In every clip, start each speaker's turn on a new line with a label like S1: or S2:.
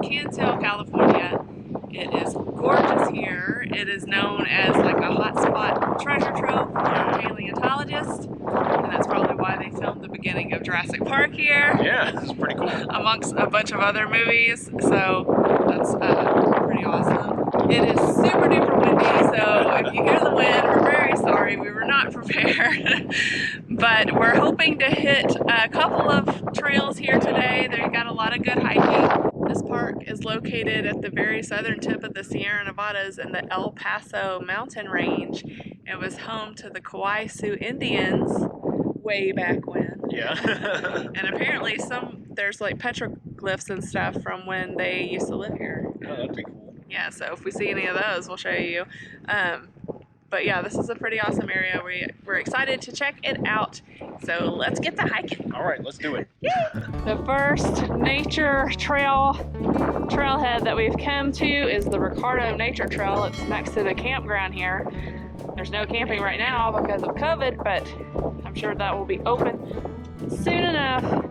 S1: Cantil, California. It is gorgeous here. It is known as like a hotspot treasure trove for paleontologists, and that's probably why they filmed the beginning of Jurassic Park here.
S2: Yeah, this is pretty cool.
S1: Amongst a bunch of other movies, so that's pretty awesome. It is super duper windy, so if you hear the wind, we're very sorry. We were not prepared, but we're hoping to hit a couple of trails here today. They've got a lot of good hiking. This park is located at the very southern tip of the Sierra Nevadas in the El Paso mountain range. It was home to the Kauai Sioux Indians way back when.
S2: Yeah.
S1: And apparently there's like petroglyphs and stuff from when they used to live here.
S2: Oh, that'd be cool.
S1: Yeah, so if we see any of those, we'll show you. But yeah, this is a pretty awesome area. We're excited to check it out. So let's get to hiking.
S2: All right, let's do it.
S1: The first nature trailhead that we've come to is the Ricardo Nature Trail. It's next to the campground here. There's no camping right now because of COVID, but I'm sure that will be open soon enough.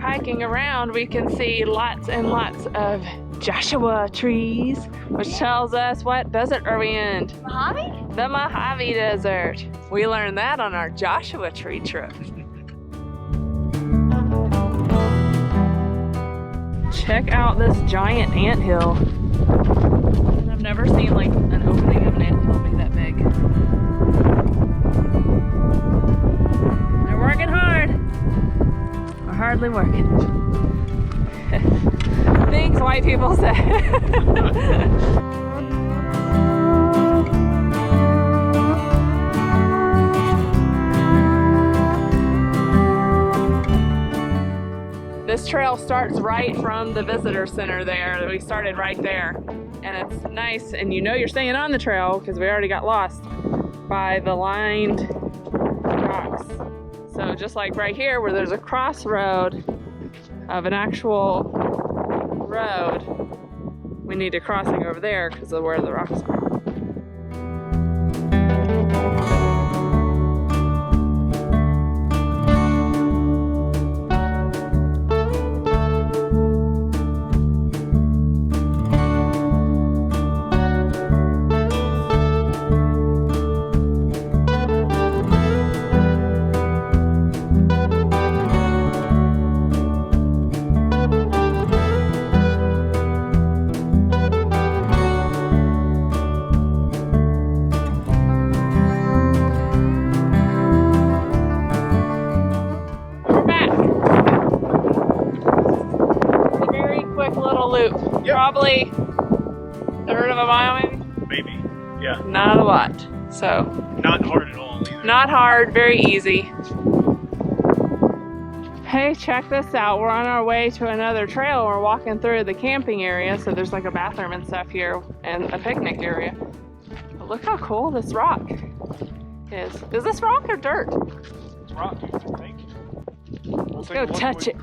S1: Hiking around, we can see lots and lots of Joshua trees, which tells us what desert are we in?
S3: Mojave?
S1: The Mojave Desert. We learned that on our Joshua tree trip. Check out this giant anthill. I've never seen like an opening of an anthill be that big. They're working hard. Hardly working. Things white people say. This trail starts right from the visitor center there. We started right there. And it's nice, and you know you're staying on the trail because we already got lost by the lined rocks. So just like right here where there's a crossroad of an actual road, we need a crossing over there because of where the rocks are. Loop. Yep. Probably a third of a mile maybe?
S2: Maybe, yeah.
S1: Not a lot. So
S2: not hard at all either.
S1: Not hard, very easy. Hey, check this out. We're on our way to another trail. We're walking through the camping area, so there's like a bathroom and stuff here and a picnic area. But look how cool this rock is. Is this rock or dirt?
S2: It's rock, I think.
S1: Let's go touch it.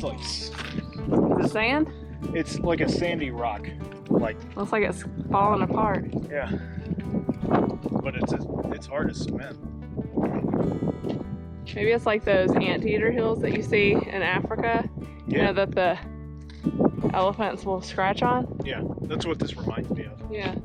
S1: Is it sand?
S2: It's like a sandy rock. Like
S1: looks like it's falling apart.
S2: Yeah. But it's hard as cement.
S1: Maybe it's like those anteater hills that you see in Africa.
S2: Yeah.
S1: You know, that the elephants will scratch on?
S2: Yeah, that's what this reminds me of.
S1: Yeah.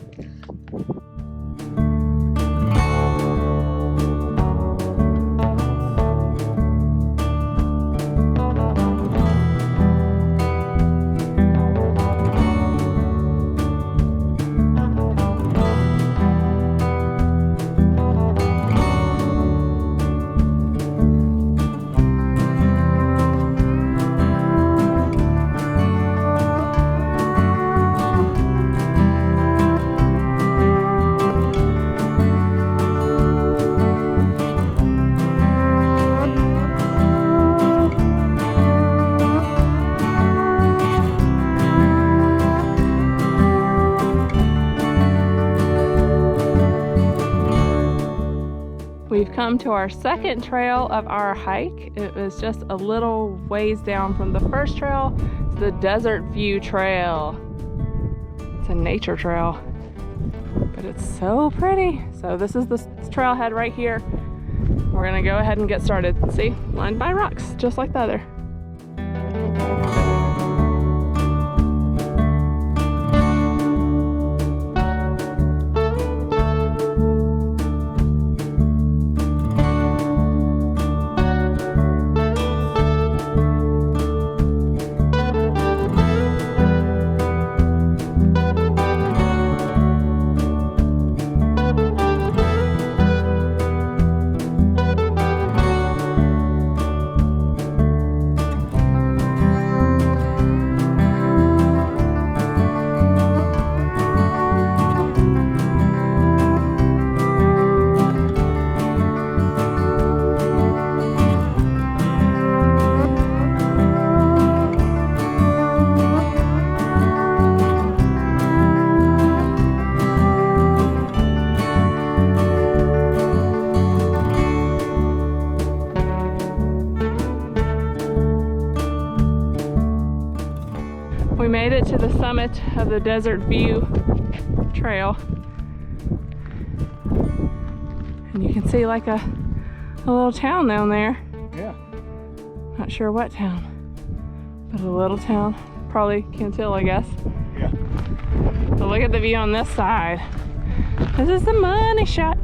S1: We've come to our second trail of our hike. It was just a little ways down from the first trail. It's the Desert View Trail. It's a nature trail, but it's so pretty. So this is the trailhead right here. We're gonna go ahead and get started. See, lined by rocks, just like the other. We made it to the summit of the Desert View Trail. And you can see like a little town down there.
S2: Yeah.
S1: Not sure what town, but a little town. Probably Cantil, I guess.
S2: Yeah.
S1: But look at the view on this side. This is the money shot.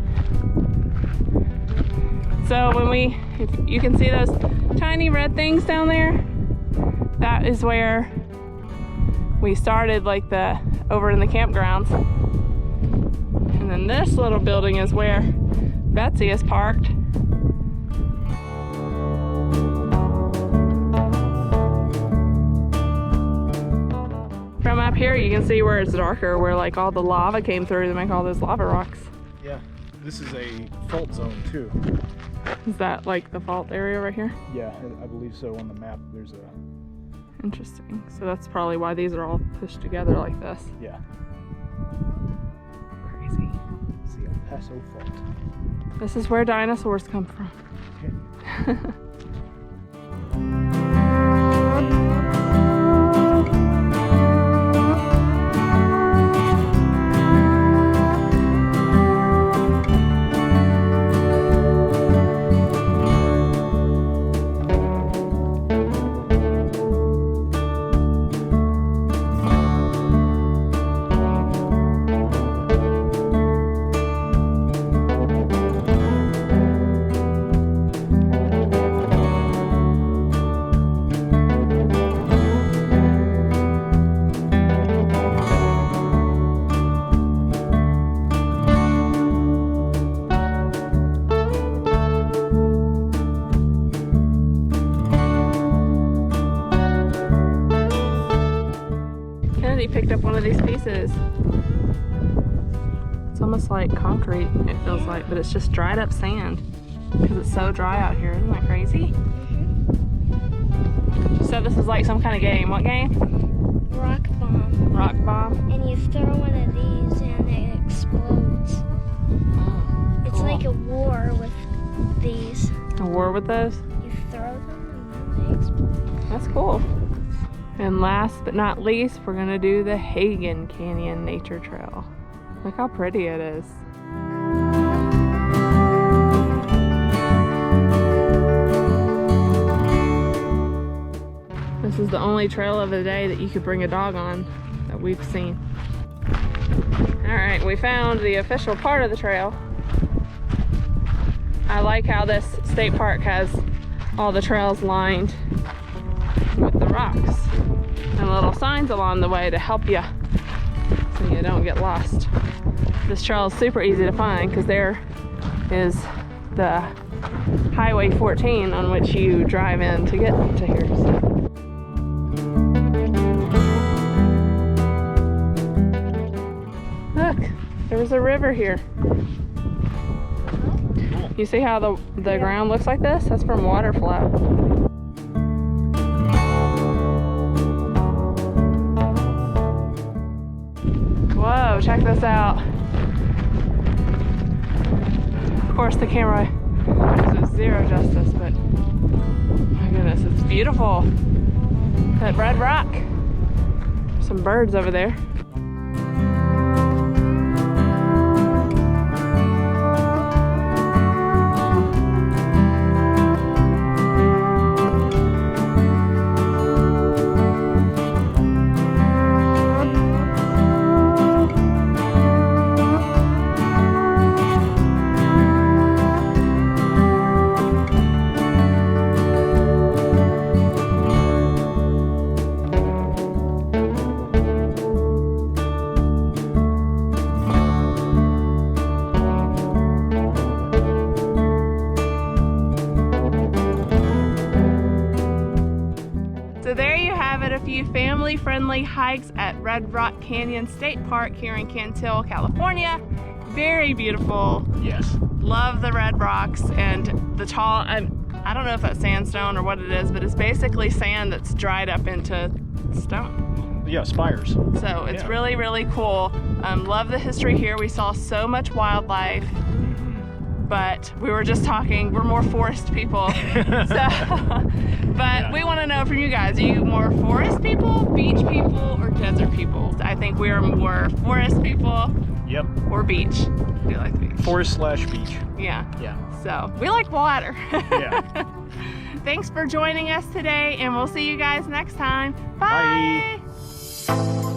S1: So if you can see those tiny red things down there, that is where we started, like over in the campgrounds. And then this little building is where Betsy is parked. From up here you can see where it's darker, where like all the lava came through to make all those lava rocks.
S2: Yeah, this is a fault zone too.
S1: Is that like the fault area right here?
S2: Yeah, I believe so. On the map there's a...
S1: Interesting. So that's probably why these are all pushed together like this.
S2: Yeah.
S1: Crazy.
S2: It's the El Paso Fault.
S1: This is where dinosaurs come from.
S2: Okay.
S1: Picked up one of these pieces. It's almost like concrete, it feels like, but it's just dried up sand because it's so dry out here. Isn't that crazy? So this is like some kind of game. What game?
S3: Rock bomb.
S1: Rock bomb?
S3: And you throw one of these and it explodes.
S1: Oh,
S3: it's
S1: cool.
S3: like a war with these.
S1: A war with those?
S3: You throw them and then they explode.
S1: That's cool. And last but not least, we're gonna do the Hagan Canyon Nature Trail. Look how pretty it is. This is the only trail of the day that you could bring a dog on that we've seen. All right, we found the official part of the trail. I like how this state park has all the trails lined with the rocks and little signs along the way to help you so you don't get lost. This trail is super easy to find because there is the Highway 14 on which you drive in to get to here. Look, there's a river here. You see how the ground looks like this? That's from water flow. Whoa, check this out. Of course the camera because there's zero justice, but my goodness, it's beautiful. That red rock. Some birds over there. So there you have it, a few family-friendly hikes at Red Rock Canyon State Park here in Cantil, California. Very beautiful.
S2: Yes.
S1: Love the red rocks and the tall, I don't know if that's sandstone or what it is, but it's basically sand that's dried up into stone.
S2: Yeah, spires.
S1: So it's really, really cool. Love the history here. We saw so much wildlife. But we were just talking, we're more forest people. But we want to know from you guys, are you more forest people, beach people, or desert people? I think we are more forest people.
S2: Yep.
S1: Or beach. We like the beach.
S2: Forest/beach.
S1: Yeah.
S2: Yeah.
S1: So we like water.
S2: Yeah.
S1: Thanks for joining us today, and we'll see you guys next time. Bye.
S2: Bye.